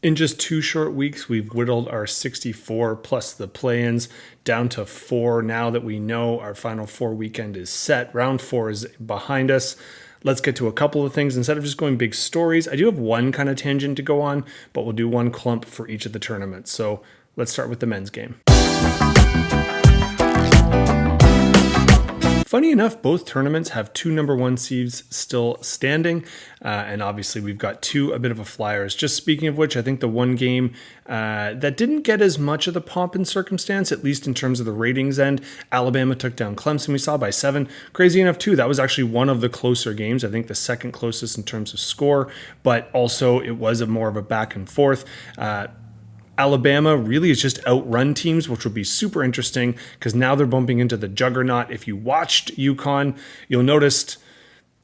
In just 2 short weeks, we've whittled our 64 plus the play-ins down to 4 now that we know our Final Four weekend is set. Round 4 is behind us. Let's get to a couple of things. Instead of just going big stories, I do have one kind of tangent to go on, but we'll do one clump for each of the tournaments. So let's start with the men's game. Funny enough, both tournaments have 2 number 1 seeds still standing, and obviously we've got 2 a bit of a flyers. Just speaking of which, I think the one game that didn't get as much of the pomp and circumstance, at least in terms of the ratings end, Alabama took down Clemson, we saw by 7. Crazy enough too, that was actually one of the closer games, I think the second closest in terms of score, but also it was more of a back and forth. Alabama really is just outrun teams, which will be super interesting because now they're bumping into the juggernaut. If you watched UConn, you'll notice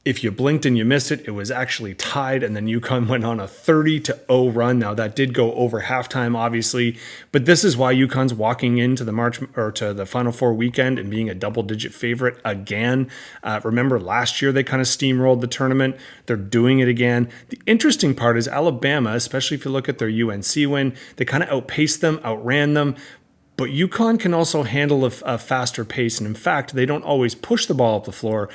if you blinked and you missed it, it was actually tied, and then UConn went on a 30-0 run. Now that did go over halftime, obviously, but this is why UConn's walking into the Final Four weekend and being a double-digit favorite again. Remember last year they kind of steamrolled the tournament. They're doing it again. The interesting part is Alabama, especially if you look at their UNC win, they kind of outpaced them, outran them. But UConn can also handle a faster pace, and in fact, they don't always push the ball up the floor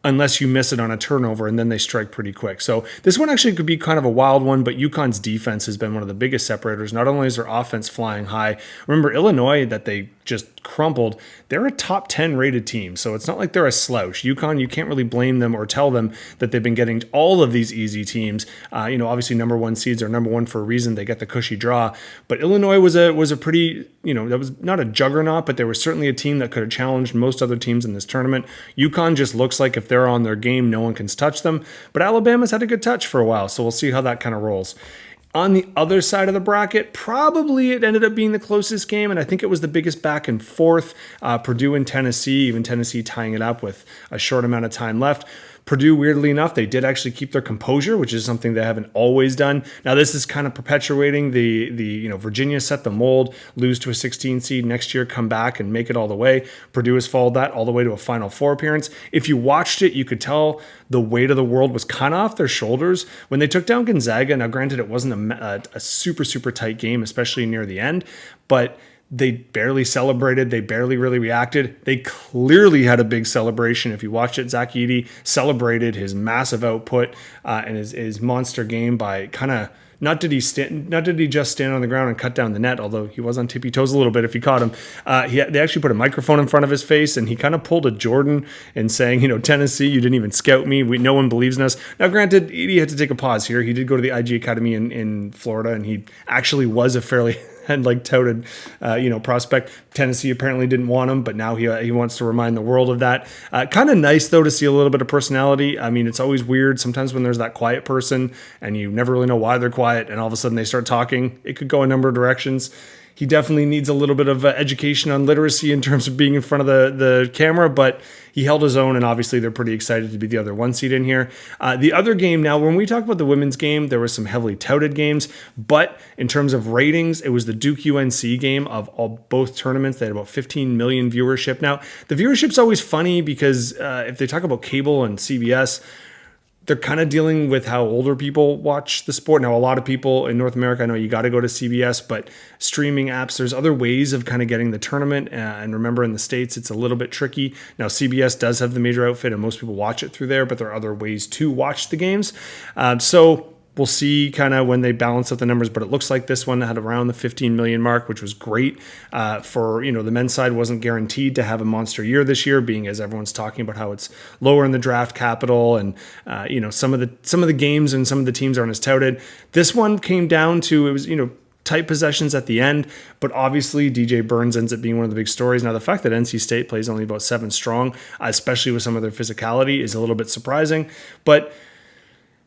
unless you miss it on a turnover, and then they strike pretty quick. So this one actually could be kind of a wild one, but UConn's defense has been one of the biggest separators. Not only is their offense flying high, remember Illinois that they just crumpled, they're a top 10 rated team, so it's not like they're a slouch. UConn, you can't really blame them or tell them that they've been getting all of these easy teams. Obviously number 1 seeds are number 1 for a reason. They get the cushy draw, but Illinois was a pretty, that was not a juggernaut, but they were certainly a team that could have challenged most other teams in this tournament. UConn just looks like if they're on their game, no one can touch them, but Alabama's had a good touch for a while, so we'll see how that kind of rolls. On the other side of the bracket, probably it ended up being the closest game, and I think it was the biggest back and forth. Purdue and Tennessee, even Tennessee tying it up with a short amount of time left. Purdue, weirdly enough, they did actually keep their composure, which is something they haven't always done. Now, this is kind of perpetuating the Virginia set the mold, lose to a 16 seed next year, come back and make it all the way. Purdue has followed that all the way to a Final Four appearance. If you watched it, you could tell the weight of the world was kind of off their shoulders when they took down Gonzaga. Now, granted, it wasn't a super, super tight game, especially near the end, but they barely celebrated. They barely really reacted. They clearly had a big celebration. If you watched it, Zach Edey celebrated his massive output and his monster game by kind of not did he just stand on the ground and cut down the net, although he was on tippy toes a little bit if you caught him. They actually put a microphone in front of his face, and he kind of pulled a Jordan and saying, Tennessee, you didn't even scout me. No one believes in us. Now, granted, Edey had to take a pause here. He did go to the IG Academy in Florida, and he actually was a fairly touted, prospect. Tennessee apparently didn't want him, but now he wants to remind the world of that. Kind of nice though to see a little bit of personality. I mean, it's always weird sometimes when there's that quiet person and you never really know why they're quiet, and all of a sudden they start talking. It could go a number of directions. He definitely needs a little bit of education on literacy in terms of being in front of the camera, but he held his own, and obviously they're pretty excited to be the other 1 seed in here. The other game now, when we talk about the women's game, there were some heavily touted games, but in terms of ratings, it was the Duke UNC game of both tournaments. They had about 15 million viewership. Now, the viewership's always funny because if they talk about cable and CBS, they're kind of dealing with how older people watch the sport. Now, a lot of people in North America, I know you got to go to CBS, but streaming apps, there's other ways of kind of getting the tournament. And remember, in the States, it's a little bit tricky. Now, CBS does have the major outfit, and most people watch it through there, but there are other ways to watch the games. So we'll see kind of when they balance out the numbers, but it looks like this one had around the 15 million mark, which was great for, the men's side wasn't guaranteed to have a monster year this year, being as everyone's talking about how it's lower in the draft capital and, some of the games and some of the teams aren't as touted. This one came down to, it was, tight possessions at the end, but obviously DJ Burns ends up being one of the big stories. Now, the fact that NC State plays only about 7 strong, especially with some of their physicality, is a little bit surprising, but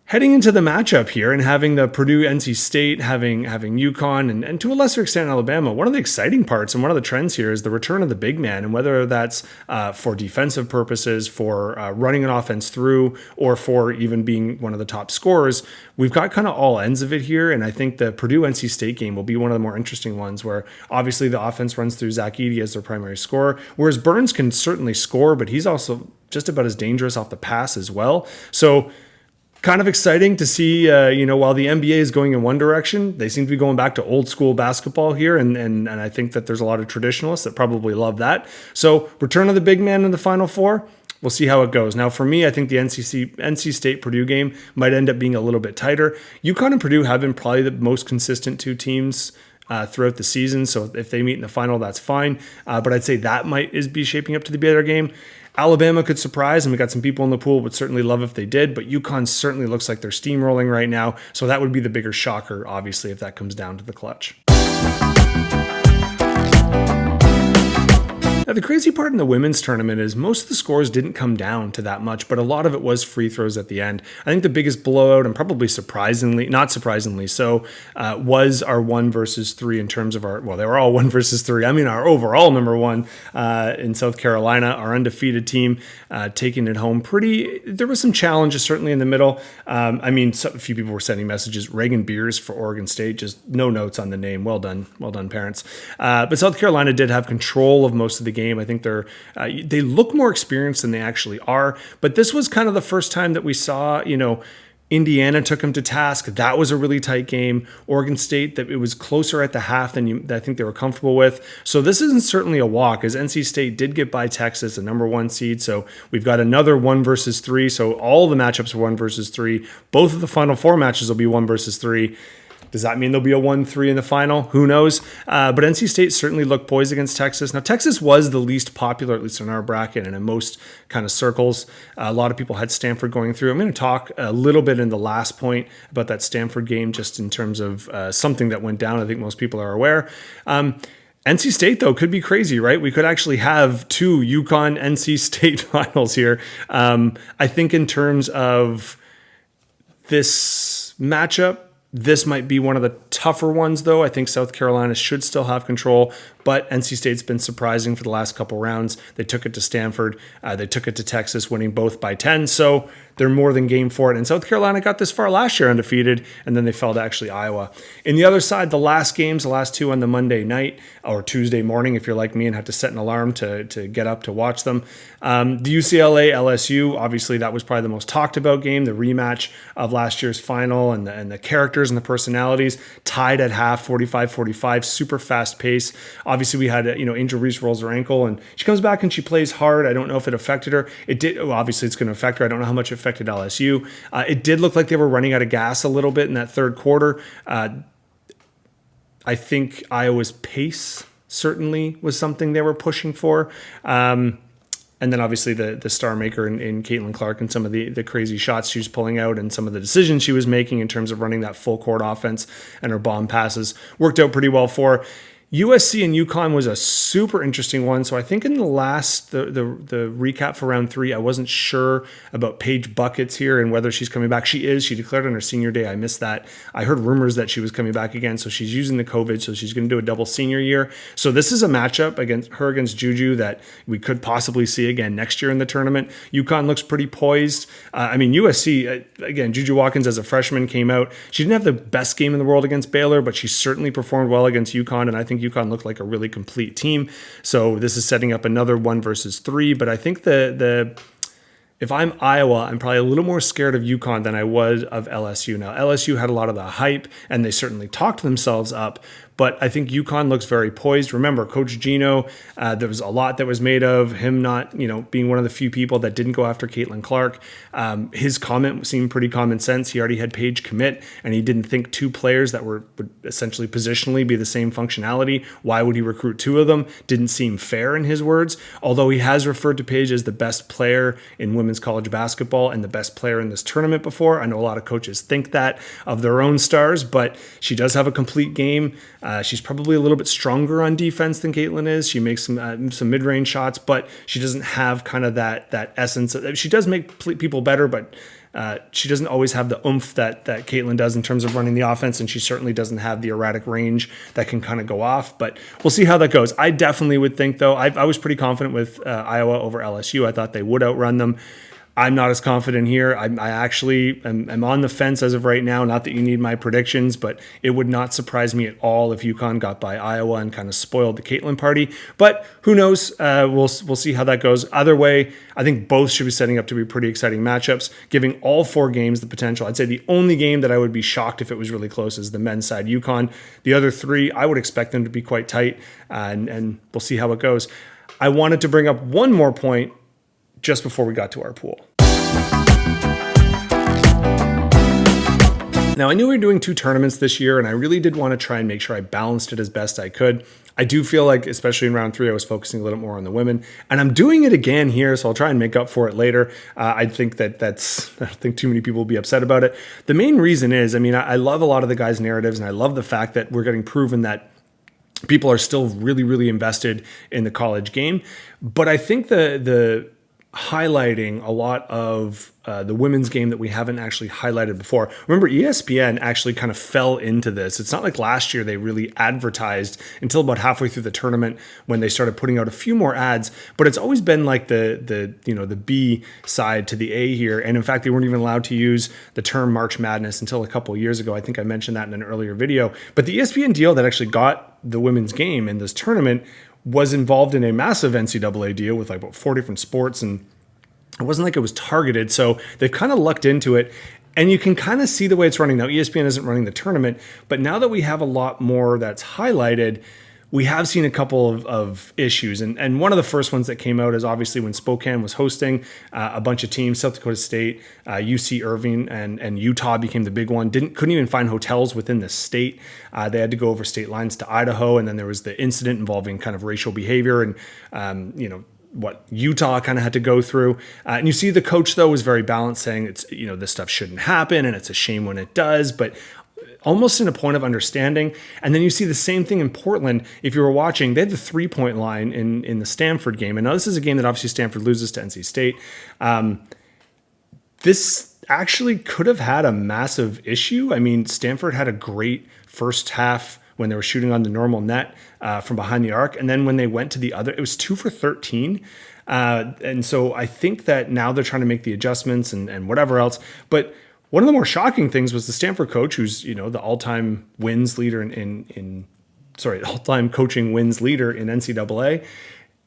heading into the matchup here and having the Purdue, NC State, having UConn, and to a lesser extent Alabama, one of the exciting parts and one of the trends here is the return of the big man, and whether that's for defensive purposes, for running an offense through, or for even being one of the top scorers, we've got kind of all ends of it here, and I think the Purdue-NC State game will be one of the more interesting ones where obviously the offense runs through Zach Edey as their primary scorer, whereas Burns can certainly score, but he's also just about as dangerous off the pass as well. So kind of exciting to see, while the NBA is going in one direction, they seem to be going back to old school basketball here. And I think that there's a lot of traditionalists that probably love that. So return of the big man in the Final Four. We'll see how it goes. Now, for me, I think the NC State Purdue game might end up being a little bit tighter. UConn and Purdue have been probably the most consistent two teams throughout the season. So if they meet in the final, that's fine. But I'd say that might be shaping up to be a better game. Alabama could surprise, and we got some people in the pool would certainly love if they did, but UConn certainly looks like they're steamrolling right now. So that would be the bigger shocker, obviously, if that comes down to the clutch. Now, the crazy part in the women's tournament is most of the scores didn't come down to that much, but a lot of it was free throws at the end. I think the biggest blowout, and probably not surprisingly so, was our 1 versus 3 in terms of they were all 1 versus 3. I mean, our overall number 1 in South Carolina, our undefeated team, taking it home there was some challenges certainly in the middle. A few people were sending messages. Reagan Beers for Oregon State, just no notes on the name. Well done, parents. But South Carolina did have control of most of the game. I think they look more experienced than they actually are. But this was kind of the first time that we saw, Indiana took them to task. That was a really tight game. Oregon State, that it was closer at the half than I think they were comfortable with. So this isn't certainly a walk, as NC State did get by Texas, a number 1 seed. So we've got another 1 versus 3. So all the matchups are 1 versus 3. Both of the Final Four matches will be 1 versus 3. Does that mean there'll be a 1-3 in the final? Who knows? But NC State certainly looked poised against Texas. Now, Texas was the least popular, at least in our bracket and in most kind of circles. A lot of people had Stanford going through. I'm going to talk a little bit in the last point about that Stanford game, just in terms of something that went down. I think most people are aware. NC State, though, could be crazy, right? We could actually have 2 UConn-NC State finals here. I think in terms of this matchup, this might be one of the tougher ones, though. I think South Carolina should still have control, but NC State's been surprising for the last couple rounds. They took it to Stanford. They took it to Texas, winning both by 10. So they're more than game for it. And South Carolina got this far last year undefeated, and then they fell to actually Iowa. In the other side, the last games, the last 2 on the Monday night or Tuesday morning, if you're like me and have to set an alarm to get up to watch them. The UCLA-LSU, obviously that was probably the most talked about game, the rematch of last year's final, and the characters and the personalities tied at half, 45-45, super fast pace. Obviously we had, Angel Reese rolls her ankle and she comes back and she plays hard. I don't know if it affected her. It did. Well, obviously it's going to affect her. I don't know how much it affected LSU. It did look like they were running out of gas a little bit in that third quarter. I think Iowa's pace certainly was something they were pushing for. And then obviously the star maker in Caitlin Clark and some of the crazy shots she was pulling out and some of the decisions she was making in terms of running that full court offense and her bomb passes worked out pretty well for her. USC and UConn was a super interesting one. So I think in the recap for round 3, I wasn't sure about Paige Buckets here and whether she's coming back. She is. She declared on her senior day. I missed that. I heard rumors that she was coming back again. So she's using the COVID. So she's going to do a double senior year. So this is a matchup against Juju that we could possibly see again next year in the tournament. UConn looks pretty poised. USC, again, Juju Watkins as a freshman came out. She didn't have the best game in the world against Baylor, but she certainly performed well against UConn. And I think UConn looked like a really complete team. So this is setting up another 1 versus 3. But I think if I'm Iowa, I'm probably a little more scared of UConn than I was of LSU. Now, LSU had a lot of the hype, and they certainly talked themselves up. But I think UConn looks very poised. Remember, Coach Gino, there was a lot that was made of him not, being one of the few people that didn't go after Caitlin Clark. His comment seemed pretty common sense. He already had Paige commit, and he didn't think 2 players that would essentially positionally be the same functionality. Why would he recruit 2 of them? Didn't seem fair in his words. Although he has referred to Paige as the best player in women's college basketball and the best player in this tournament before. I know a lot of coaches think that of their own stars, but she does have a complete game. She's probably a little bit stronger on defense than Caitlin is. She makes some mid-range shots, but she doesn't have kind of that essence. She does make people better, but she doesn't always have the oomph that Caitlin does in terms of running the offense, and she certainly doesn't have the erratic range that can kind of go off. But we'll see how that goes. I definitely would think, though, I was pretty confident with Iowa over LSU. I thought they would outrun them. I'm not as confident here. I actually am on the fence as of right now. Not that you need my predictions, but it would not surprise me at all if UConn got by Iowa and kind of spoiled the Caitlin party. But who knows? We'll see how that goes. Either way, I think both should be setting up to be pretty exciting matchups, giving all 4 games the potential. I'd say the only game that I would be shocked if it was really close is the men's side UConn. The other 3, I would expect them to be quite tight, and we'll see how it goes. I wanted to bring up one more point just before we got to our pool. Now, I knew we were doing 2 tournaments this year, and I really did want to try and make sure I balanced it as best I could. I do feel like, especially in round 3, I was focusing a little more on the women, and I'm doing it again here, so I'll try and make up for it later. I think I don't think too many people will be upset about it. The main reason is, I love a lot of the guys' narratives, and I love the fact that we're getting proven that people are still really, really invested in the college game. But I think the highlighting a lot of the women's game that we haven't actually highlighted before. Remember, ESPN actually kind of fell into this. It's not like last year they really advertised until about halfway through the tournament when they started putting out a few more ads, but it's always been like the B side to the A here. And in fact, they weren't even allowed to use the term March Madness until a couple of years ago. I think I mentioned that in an earlier video. But the ESPN deal that actually got the women's game in this tournament was involved in a massive NCAA deal with like about 4 different sports, and it wasn't like it was targeted. So they've kind of lucked into it, and you can kind of see the way it's running now. ESPN isn't running the tournament, but now that we have a lot more that's highlighted, we have seen a couple of issues. And one of the first ones that came out is obviously when Spokane was hosting a bunch of teams. South Dakota State, UC Irving, and Utah became the big one. Couldn't even find hotels within the state. They had to go over state lines to Idaho. And then there was the incident involving kind of racial behavior and, what Utah kind of had to go through. And you see the coach, though, was very balanced, saying it's, this stuff shouldn't happen and it's a shame when it does. But almost in a point of understanding. And then you see the same thing in Portland. If you were watching, they had the 3-point line in the Stanford game. And now this is a game that obviously Stanford loses to NC State. This actually could have had a massive issue. Stanford had a great first half when they were shooting on the normal net from behind the arc. And then when they went to the other, it was 2 for 13. And so I think that now they're trying to make the adjustments and whatever else. But one of the more shocking things was the Stanford coach, who's, the all-time wins leader all-time coaching wins leader in NCAA.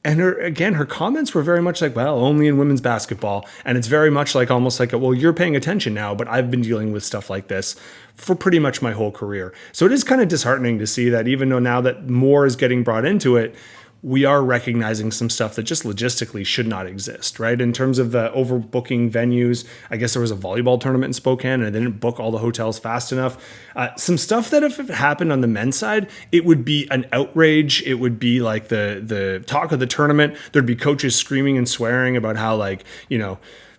And her comments were very much like, well, only in women's basketball. And it's very much like almost like, well, you're paying attention now, but I've been dealing with stuff like this for pretty much my whole career. So it is kind of disheartening to see that even though now that more is getting brought into it, we are recognizing some stuff that just logistically should not exist, right? In terms of the overbooking venues, I guess there was a volleyball tournament in Spokane and they didn't book all the hotels fast enough. Some stuff that if it happened on the men's side, it would be an outrage. It would be like the talk of the tournament. There'd be coaches screaming and swearing about how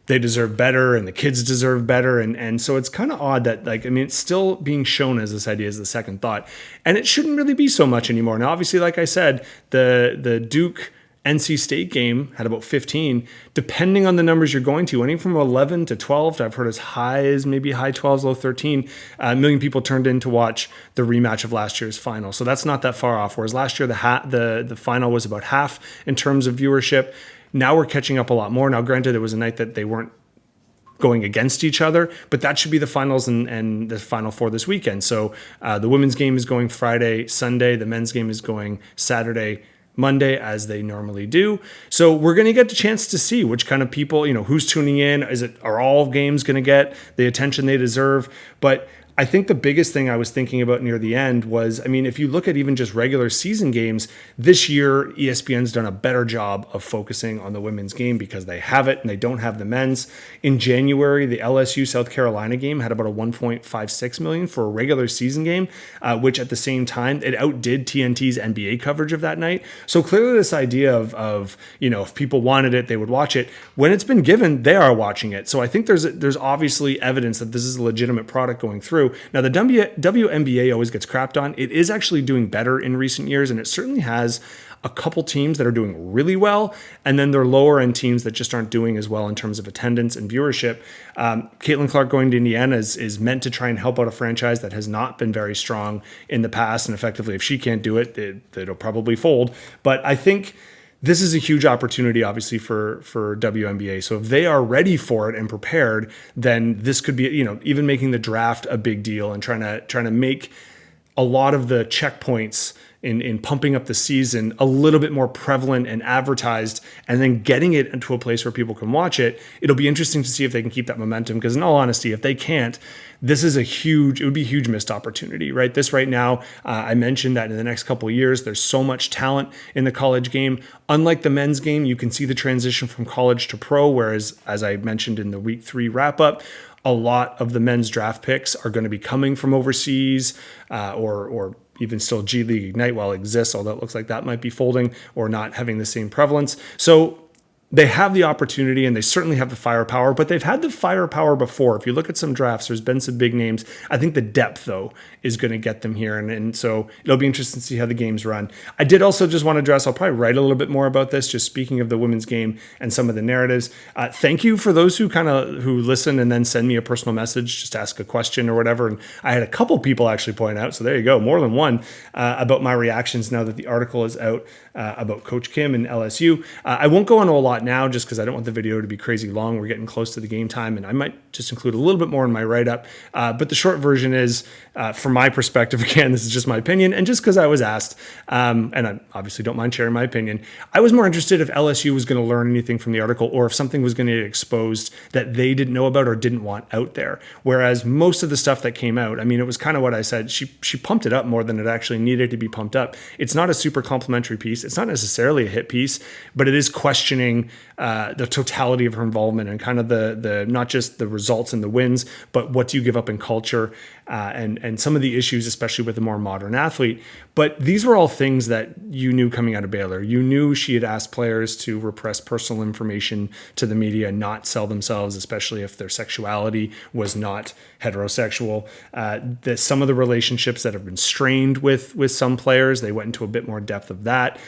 they deserve better and the kids deserve better. And so it's kind of odd that it's still being shown as this idea as the second thought. And it shouldn't really be so much anymore. Now, obviously, like I said, the Duke NC State game had about 15, depending on the numbers you're going to, anything from 11 to 12. I've heard as high as maybe high 12s, low 13. A million people turned in to watch the rematch of last year's final. So that's not that far off. Whereas last year, the final was about half in terms of viewership. Now we're catching up a lot more. Now, granted, it was a night that they weren't going against each other, but that should be the finals and the Final Four this weekend. So the women's game is going Friday, Sunday. The men's game is going Saturday, Monday, as they normally do. So we're going to get the chance to see which kind of people, who's tuning in. Are all games going to get the attention they deserve? But I think the biggest thing I was thinking about near the end was, if you look at even just regular season games, this year ESPN's done a better job of focusing on the women's game because they have it and they don't have the men's. In January, the LSU South Carolina game had about a 1.56 million for a regular season game, which at the same time, it outdid TNT's NBA coverage of that night. So clearly this idea of if people wanted it, they would watch it. When it's been given, they are watching it. So I think there's obviously evidence that this is a legitimate product going through. Now, the WNBA always gets crapped on. It is actually doing better in recent years, and it certainly has a couple teams that are doing really well, and then there are lower end teams that just aren't doing as well in terms of attendance and viewership. Caitlin Clark going to Indiana is meant to try and help out a franchise that has not been very strong in the past, and effectively, if she can't do it, it'll probably fold. But I think this is a huge opportunity, obviously, for WNBA. So if they are ready for it and prepared, then this could be, even making the draft a big deal and trying to make a lot of the checkpoints in pumping up the season a little bit more prevalent and advertised, and then getting it into a place where people can watch it. It'll be interesting to see if they can keep that momentum, because in all honesty, if they can't, it would be a huge missed opportunity, right? This right now, I mentioned that in the next couple of years, there's so much talent in the college game. Unlike the men's game, you can see the transition from college to pro, whereas, as I mentioned in the week 3 wrap up, a lot of the men's draft picks are going to be coming from overseas, or even still G League Ignite while it exists, although it looks like that might be folding or not having the same prevalence. So they have the opportunity, and they certainly have the firepower, but they've had the firepower before. If you look at some drafts, there's been some big names. I think the depth, though, is going to get them here. And so it'll be interesting to see how the games run. I did also just want to address, I'll probably write a little bit more about this, just speaking of the women's game and some of the narratives. Thank you for those who listen and then send me a personal message, just ask a question or whatever. And I had a couple people actually point out, so there you go, more than one, about my reactions now that the article is out about Coach Kim and LSU. I won't go into a lot now, just because I don't want the video to be crazy long. We're getting close to the game time, and I might just include a little bit more in my write-up. But the short version is, from my perspective, again, this is just my opinion, and just because I was asked, and I obviously don't mind sharing my opinion, I was more interested if LSU was going to learn anything from the article, or if something was going to get exposed that they didn't know about or didn't want out there. Whereas most of the stuff that came out, it was kind of what I said. She pumped it up more than it actually needed to be pumped up. It's not a super complimentary piece. It's not necessarily a hit piece, but it is questioning the totality of her involvement and kind of the not just the results and the wins, but what do you give up in culture, and some of the issues, especially with a more modern athlete. But these were all things that you knew coming out of Baylor. You knew she had asked players to repress personal information to the media, not sell themselves, especially if their sexuality was not heterosexual. That some of the relationships that have been strained with some players, they went into a bit more depth of that.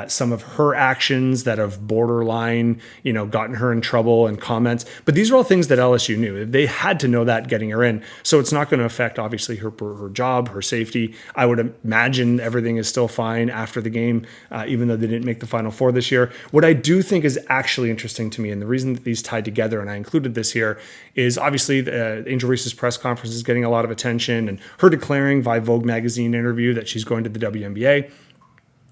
Some of her actions that have borderline, gotten her in trouble, and comments. But these are all things that LSU knew. They had to know that getting her in. So it's not going to affect, obviously, her job, her safety. I would imagine everything is still fine after the game, even though they didn't make the Final Four this year. What I do think is actually interesting to me, and the reason that these tied together, and I included this here, is obviously Angel Reese's press conference is getting a lot of attention, and her declaring via Vogue magazine interview that she's going to the WNBA.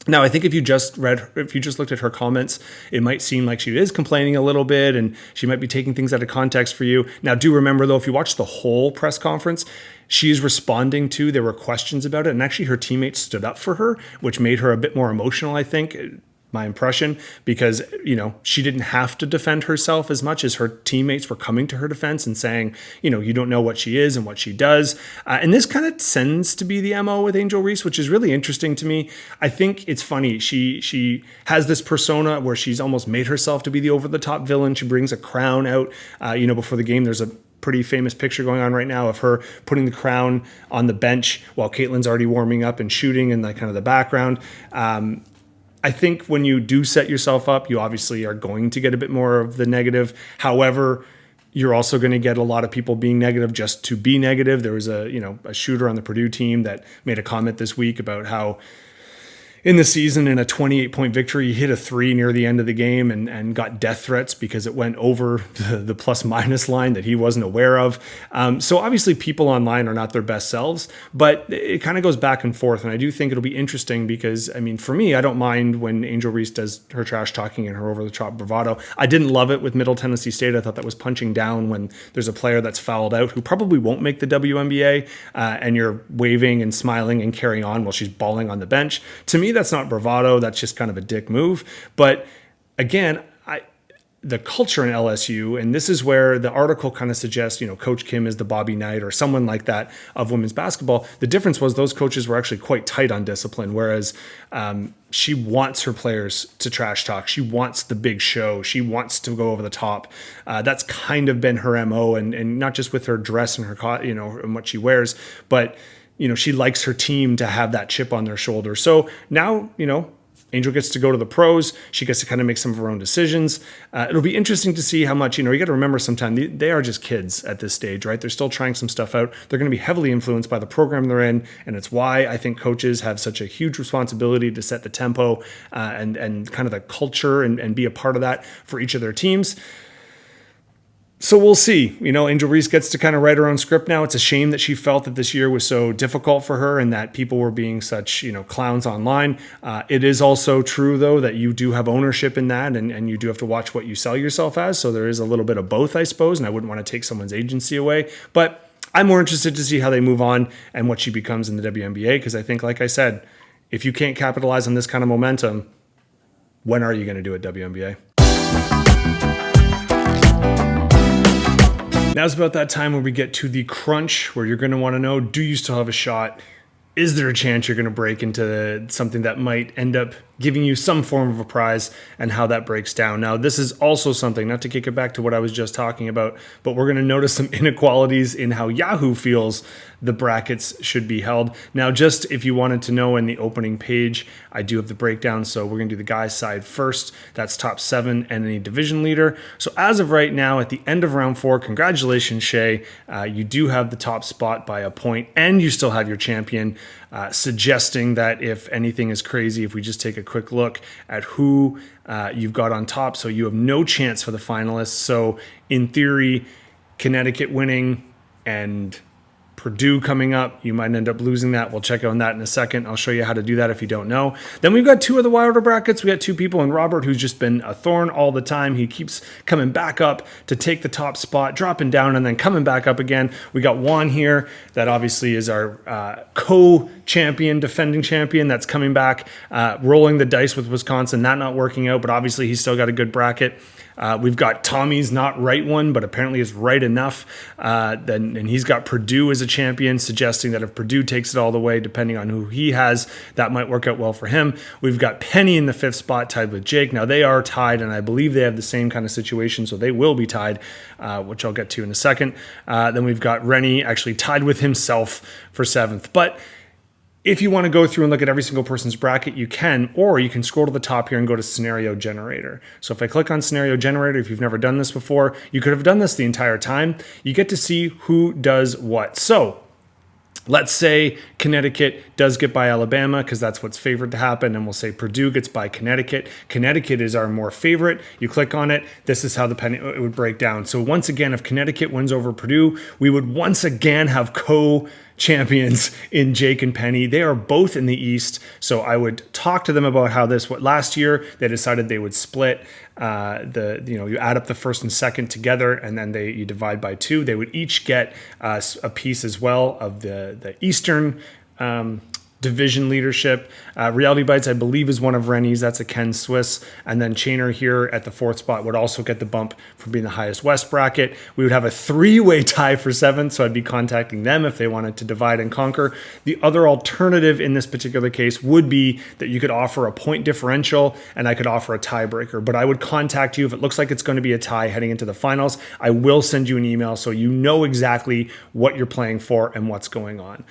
Now, I think if you just looked at her comments, it might seem like she is complaining a little bit, and she might be taking things out of context for you. Now, do remember, though, if you watch the whole press conference, she's responding to, there were questions about it, and actually her teammates stood up for her, which made her a bit more emotional, I think, my impression, because, she didn't have to defend herself as much as her teammates were coming to her defense and saying, you don't know what she is and what she does. And this kind of tends to be the MO with Angel Reese, which is really interesting to me. I think it's funny. She has this persona where she's almost made herself to be the over-the-top villain. She brings a crown out, before the game. There's a pretty famous picture going on right now of her putting the crown on the bench while Caitlin's already warming up and shooting in the background. I think when you do set yourself up, you obviously are going to get a bit more of the negative. However, you're also going to get a lot of people being negative just to be negative. There was a shooter on the Purdue team that made a comment this week about how in the season, in a 28-point victory, he hit a 3 near the end of the game and got death threats because it went over the plus-minus line that he wasn't aware of. So obviously people online are not their best selves, but it kind of goes back and forth. And I do think it'll be interesting because, for me, I don't mind when Angel Reese does her trash talking and her over-the-top bravado. I didn't love it with Middle Tennessee State. I thought that was punching down when there's a player that's fouled out who probably won't make the WNBA, and you're waving and smiling and carrying on while she's bawling on the bench. To me, that's not bravado. That's just kind of a dick move. But again, the culture in LSU, and this is where the article kind of suggests, Coach Kim is the Bobby Knight or someone like that of women's basketball. The difference was those coaches were actually quite tight on discipline, whereas she wants her players to trash talk. She wants the big show. She wants to go over the top. That's kind of been her MO, and not just with her dress and her, and what she wears, but she likes her team to have that chip on their shoulder. So now, Angel gets to go to the pros. She gets to kind of make some of her own decisions. It'll be interesting to see how much, you got to remember sometimes they are just kids at this stage, right? They're still trying some stuff out. They're going to be heavily influenced by the program they're in. And it's why I think coaches have such a huge responsibility to set the tempo and kind of the culture and be a part of that for each of their teams. So we'll see. Angel Reese gets to kind of write her own script now. It's a shame that she felt that this year was so difficult for her and that people were being such, clowns online. It is also true, though, that you do have ownership in that and you do have to watch what you sell yourself as. So there is a little bit of both, I suppose, and I wouldn't want to take someone's agency away. But I'm more interested to see how they move on and what she becomes in the WNBA because I think, like I said, if you can't capitalize on this kind of momentum, when are you going to do it, WNBA? Now's about that time where we get to the crunch, where you're going to want to know, do you still have a shot? Is there a chance you're going to break into something that might end up giving you some form of a prize, and how that breaks down? Now, this is also something, not to kick it back to what I was just talking about, but we're going to notice some inequalities in how Yahoo feels the brackets should be held. Now, just if you wanted to know, in the opening page, I do have the breakdown. So we're going to do the guys' side first. That's top 7 and any division leader. So as of right now, at the end of round 4, congratulations, Shay. You do have the top spot by a point, and you still have your champion, suggesting that if anything is crazy, if we just take a quick look at who you've got on top, so you have no chance for the finalists. So in theory, Connecticut winning and Purdue coming up, you might end up losing that. We'll check on that in a second. I'll show you how to do that if you don't know. Then we've got 2 of the wilder brackets. We got 2 people in Robert, who's just been a thorn all the time. He keeps coming back up to take the top spot, dropping down, and then coming back up again. We got Juan here, that obviously is our co-champion, defending champion, that's coming back, rolling the dice with Wisconsin, that not working out, but obviously he's still got a good bracket. We've got Tommy's not right one, but apparently is right enough. And he's got Purdue as a champion, suggesting that if Purdue takes it all the way, depending on who he has, that might work out well for him. We've got Penny in the 5th spot, tied with Jake. Now they are tied, and I believe they have the same kind of situation, so they will be tied, which I'll get to in a second. Then we've got Rennie actually tied with himself for 7th. But if you want to go through and look at every single person's bracket, you can, or you can scroll to the top here and go to Scenario Generator. So if I click on Scenario Generator, if you've never done this before, you could have done this the entire time. You get to see who does what. So let's say Connecticut does get by Alabama because that's what's favored to happen, and we'll say Purdue gets by Connecticut. Connecticut is our more favorite. You click on it. This is how it would break down. So once again, if Connecticut wins over Purdue, we would once again have co-champions in Jake and Penny. They are both in the East, so I would talk to them about how last year they decided they would split you add up the first and second together, and then you divide by 2. They would each get a piece as well of the Eastern division leadership. Reality Bites, I believe, is one of Rennie's. That's a Ken Swiss. And then Chainer here at the 4th spot would also get the bump for being the highest West bracket. We would have a 3-way tie for 7th, so I'd be contacting them if they wanted to divide and conquer. The other alternative in this particular case would be that you could offer a point differential, and I could offer a tiebreaker. But I would contact you if it looks like it's going to be a tie heading into the finals. I will send you an email so you know exactly what you're playing for and what's going on.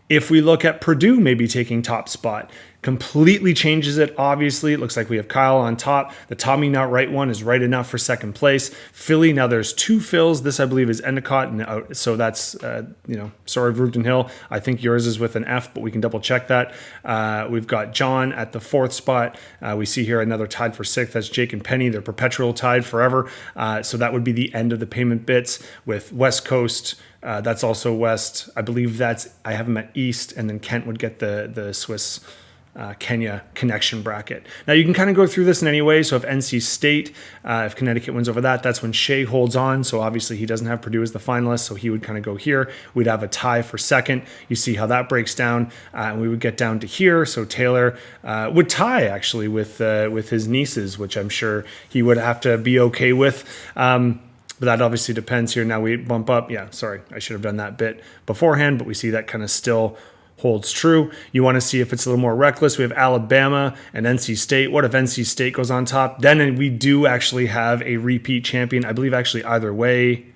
If we look at Purdue maybe taking top spot, completely changes it. Obviously, it looks like we have Kyle on top. The Tommy not right one is right enough for 2nd place. Philly, now there's 2 Phils. This, I believe, is Endicott. And so that's, sorry, Vrugden Hill. I think yours is with an F, but we can double check that. We've got John at the 4th spot. We see here another tied for 6th. That's Jake and Penny. They're perpetual tied forever. So that would be the end of the payment bits with West Coast. That's also West. I believe I have them at East, and then Kent would get the Swiss Kenya connection bracket. Now you can kind of go through this in any way. So if NC State, if Connecticut wins over that's when Shea holds on. So obviously he doesn't have Purdue as the finalist, so he would kind of go here. We'd have a tie for 2nd. You see how that breaks down, and we would get down to here. So Taylor would tie actually with his nieces, which I'm sure he would have to be okay with. But that obviously depends here. Now we bump up. Yeah, sorry, I should have done that bit beforehand, but we see that kind of still holds true. You want to see if it's a little more reckless. We have Alabama and NC State. What if NC State goes on top? Then we do actually have a repeat champion. I believe actually either way.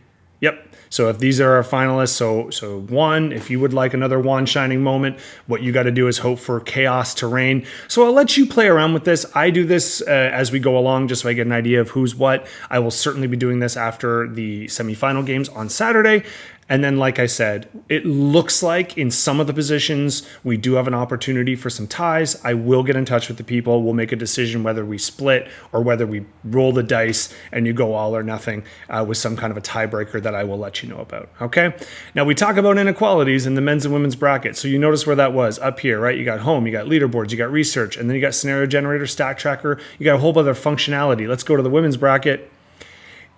Yep. So if these are our finalists, so one, if you would like another wand shining moment, what you got to do is hope for chaos to reign. So I'll let you play around with this. I do this as we go along, just so I get an idea of who's what. I will certainly be doing this after the semifinal games on Saturday. And then, like I said, it looks like in some of the positions, we do have an opportunity for some ties. I will get in touch with the people. We'll make a decision whether we split or whether we roll the dice and you go all or nothing with some kind of a tiebreaker that I will let you know about. Okay. Now, we talk about inequalities in the men's and women's bracket. So you notice where that was up here, right? You got home, you got leaderboards, you got research, and then you got scenario generator, stack tracker. You got a whole other functionality. Let's go to the women's bracket.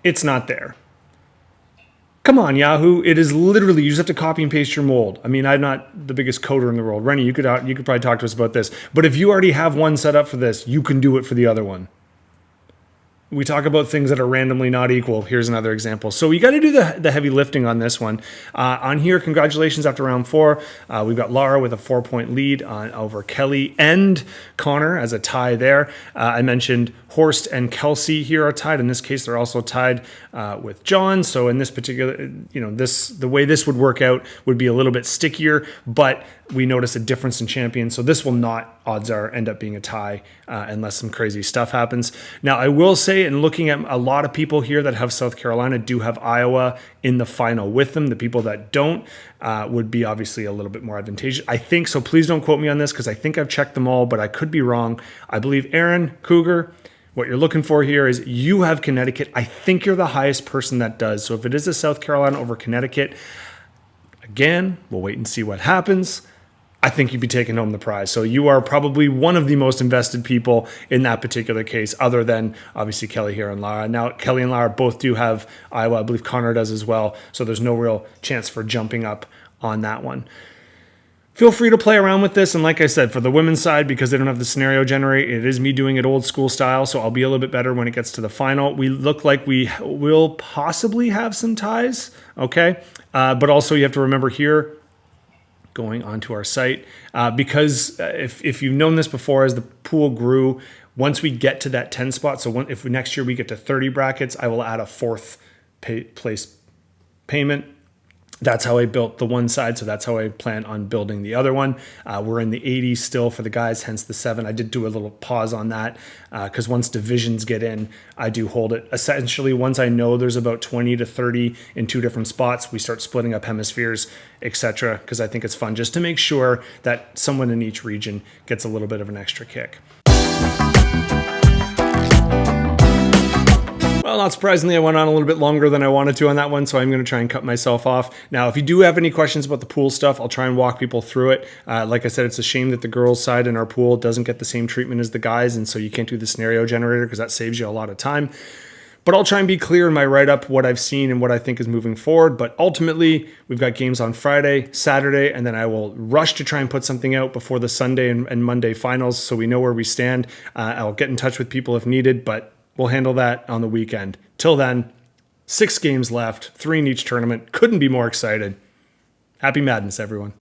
It's not there. Come on, Yahoo! It is literally, you just have to copy and paste your mold. I mean, I'm not the biggest coder in the world. Rennie, you could probably talk to us about this. But if you already have one set up for this, you can do it for the other one. We talk about things that are randomly not equal. Here's another example. So you got to do the heavy lifting on this one. On here, congratulations after round 4. We've got Lara with a 4-point lead over Kelly and Connor as a tie there. I mentioned Horst and Kelsey here are tied. In this case, they're also tied with John. So in this particular, the way this would work out would be a little bit stickier, but we notice a difference in champions. So this will not, odds are, end up being a tie unless some crazy stuff happens. Now, I will say, and looking at a lot of people here that have South Carolina do have Iowa in the final with them. The people that don't would be obviously a little bit more advantageous. I think so. Please don't quote me on this because I think I've checked them all, but I could be wrong. I believe Aaron Cougar, what you're looking for here is you have Connecticut. I think you're the highest person that does. So if it is a South Carolina over Connecticut, again, we'll wait and see what happens. I think you'd be taking home the prize. So you are probably one of the most invested people in that particular case, other than obviously Kelly here and Lara. Now, Kelly and Lara both do have Iowa. I believe Connor does as well. So there's no real chance for jumping up on that one. Feel free to play around with this. And like I said, for the women's side, because they don't have the scenario generator, it is me doing it old school style. So I'll be a little bit better when it gets to the final. We look like we will possibly have some ties. Okay. But also you have to remember here, going onto our site, because if you've known this before, as the pool grew, once we get to that 10 spot, so if next year we get to 30 brackets, I will add a 4th place payment. That's how I built the one side, so that's how I plan on building the other one. We're in the 80s still for the guys, hence the 7. I did do a little pause on that because once divisions get in, I do hold it. Essentially, once I know there's about 20 to 30 in 2 different spots, we start splitting up hemispheres, etc., because I think it's fun just to make sure that someone in each region gets a little bit of an extra kick. Well, not surprisingly, I went on a little bit longer than I wanted to on that one, so I'm going to try and cut myself off. Now, if you do have any questions about the pool stuff, I'll try and walk people through it. Like I said, it's a shame that the girls' side in our pool doesn't get the same treatment as the guys, and so you can't do the scenario generator because that saves you a lot of time. But I'll try and be clear in my write-up what I've seen and what I think is moving forward. But ultimately, we've got games on Friday, Saturday, and then I will rush to try and put something out before the Sunday and Monday finals so we know where we stand. I'll get in touch with people if needed, but we'll handle that on the weekend. Till then, 6 games left, 3 in each tournament. Couldn't be more excited. Happy Madness, everyone.